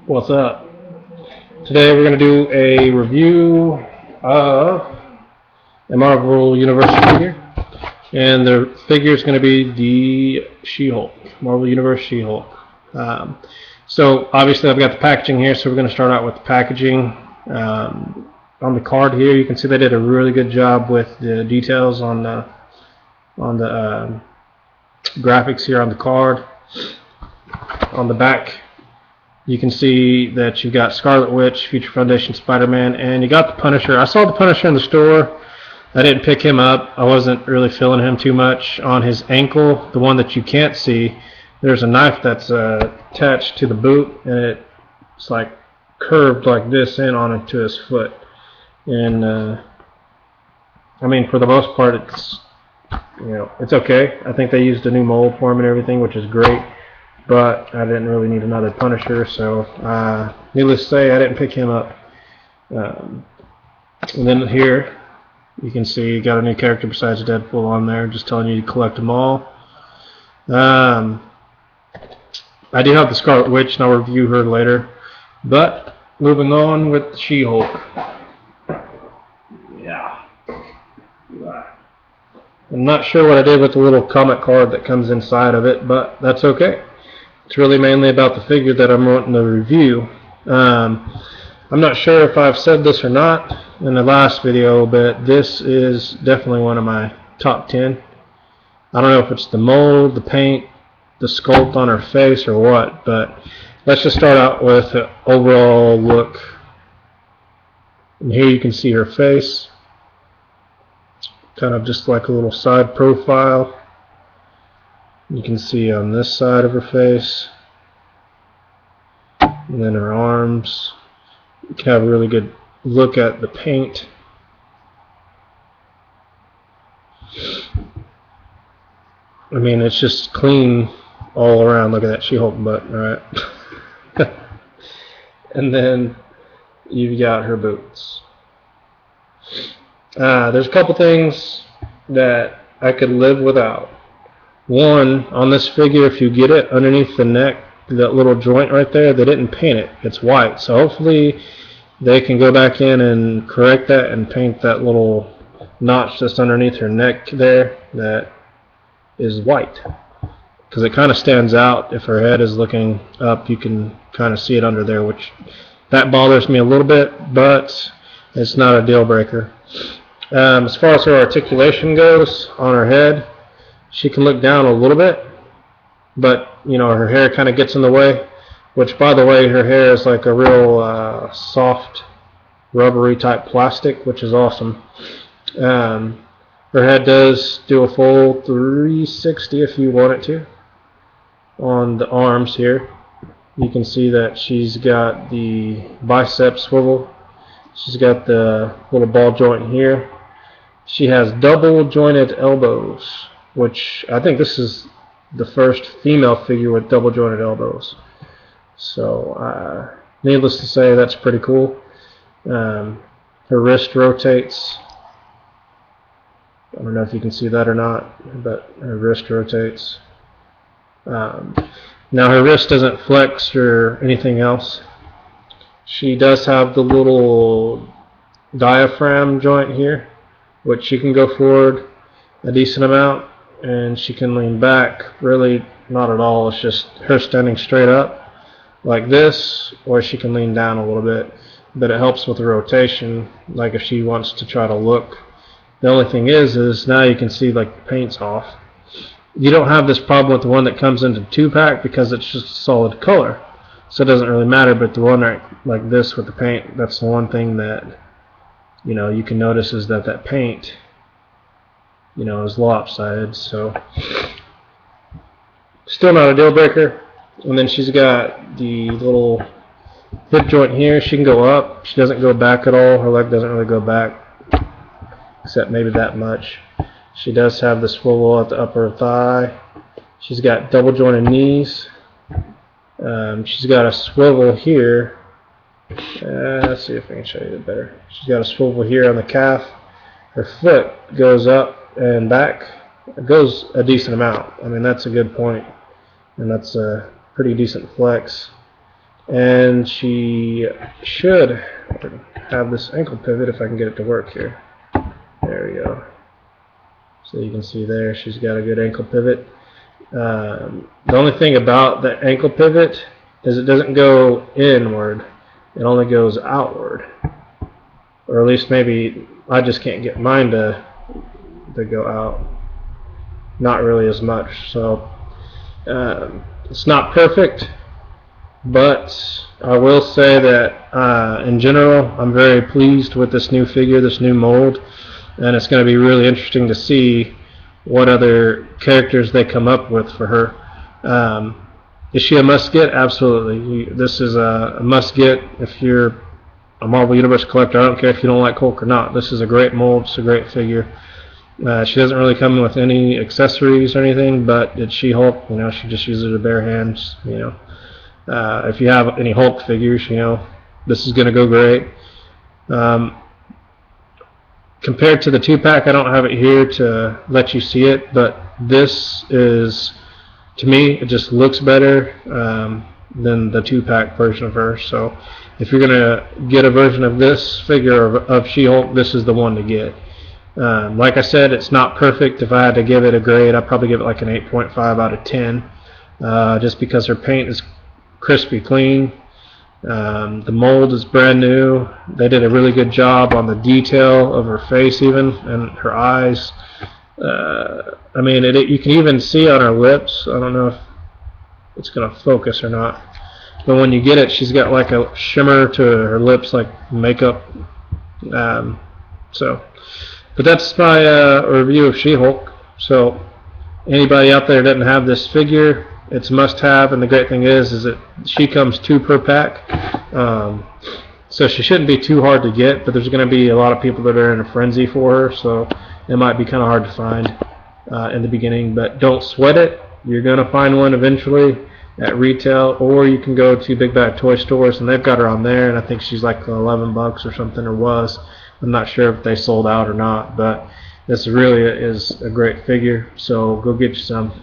What's up? Today we're going to do a review of a Marvel Universe figure, and the figure is going to be the She-Hulk, Marvel Universe She-Hulk. So obviously I've got the packaging here, so we're going to start out with the packaging. On the card here, you can see they did a really good job with the details on the graphics here on the card. On the back, you can see that you've got Scarlet Witch, Future Foundation Spider-Man, and you got the Punisher. I saw the Punisher in the store. I didn't pick him up. I wasn't really feeling him too much. On his ankle, the one that you can't see, there's a knife that's attached to the boot, and it's like curved like this in onto his foot. And I mean, for the most part, it's okay. I think they used a new mold for him and everything, which is great. But I didn't really need another Punisher, so needless to say, I didn't pick him up. And then here, you can see you got a new character besides Deadpool on there, just telling you to collect them all. I do have the Scarlet Witch, and I'll review her later. But moving on with She-Hulk. Yeah. I'm not sure what I did with the little comic card that comes inside of it, but that's okay. It's really mainly about the figure that I'm wanting to review. I'm not sure if I've said this or not in the last video, but this is definitely one of my top 10. I don't know if it's the mold, the paint, the sculpt on her face, or what, but let's just start out with the overall look. And here you can see her face, kind of just like a little side profile. You can see on this side of her face, and then her arms. You can have a really good look at the paint. I mean, it's just clean all around. Look at that She-Hulk butt, right? And then you've got her boots. There's a couple things that I could live without. One, on this figure, if you get it underneath the neck, that little joint right there, they didn't paint it. It's white. So hopefully they can go back in and correct that and paint that little notch that's underneath her neck there that is white. Because it kind of stands out. If her head is looking up, you can kind of see it under there, which that bothers me a little bit, but it's not a deal breaker. As far as her articulation goes on her head, she can look down a little bit, but her hair kind of gets in the way, which, by the way, her hair is like a real soft rubbery type plastic, which is awesome. Her head does do a full 360 if you want it to. On the arms here, you can see that she's got the bicep swivel. She's got the little ball joint here. She has double jointed elbows, which I think this is the first female figure with double jointed elbows. So needless to say, that's pretty cool. Her wrist rotates. I don't know if you can see that or not, but her wrist rotates. Now her wrist doesn't flex or anything else. She does have the little diaphragm joint here, which she can go forward a decent amount, and she can lean back. Really not at all. It's just her standing straight up like this, or she can lean down a little bit, but it helps with the rotation, like if she wants to try to look. The only thing is now you can see like the paint's off. You don't have this problem with the one that comes into 2-pack because it's just a solid color, so it doesn't really matter. But the one like this with the paint, that's the one thing that you can notice, is that paint is lopsided. So still not a deal breaker. And then she's got the little hip joint here. She can go up. She doesn't go back at all. Her leg doesn't really go back, except maybe that much. She does have the swivel at the upper thigh. She's got double jointed knees. She's got a swivel here. Let's see if I can show you it better. She's got a swivel here on the calf. Her foot goes up and back. It goes a decent amount. I mean, that's a good point, and that's a pretty decent flex. and she should have this ankle pivot if I can get it to work here. There we go. So you can see there she's got a good ankle pivot. The only thing about the ankle pivot is it doesn't go inward, it only goes outward, or at least maybe I just can't get mine to go out, not really as much. So it's not perfect, but I will say that in general I'm very pleased with this new figure, this new mold, and it's going to be really interesting to see what other characters they come up with for her. Is she a must-get? Absolutely. This is a must-get if you're a Marvel Universe collector. I don't care if you don't like Hulk or not. This is a great mold. It's a great figure. She doesn't really come with any accessories or anything, but it's She-Hulk. You know, she just uses her bare hands. You know, if you have any Hulk figures, you know, this is going to go great. Compared to the 2-pack, I don't have it here to let you see it, but this is, to me, it just looks better than the 2-pack version of her. So if you're going to get a version of this figure of She-Hulk, this is the one to get. Like I said, it's not perfect. If I had to give it a grade, I'd probably give it like an 8.5 out of 10, just because her paint is crispy clean. The mold is brand new. They did a really good job on the detail of her face even, and her eyes. I mean, you can even see on her lips. I don't know if it's going to focus or not, but when you get it, she's got like a shimmer to her lips, like makeup. But that's my review of She-Hulk. So anybody out there that doesn't have this figure, it's a must-have, and the great thing is that she comes 2 per pack. So she shouldn't be too hard to get, but there's going to be a lot of people that are in a frenzy for her, so it might be kind of hard to find in the beginning. But don't sweat it. You're going to find one eventually at retail, or you can go to Big Bad Toy Stores, and they've got her on there, and I think she's like $11 or something, or was. I'm not sure if they sold out or not, but this really is a great figure, so go get you some.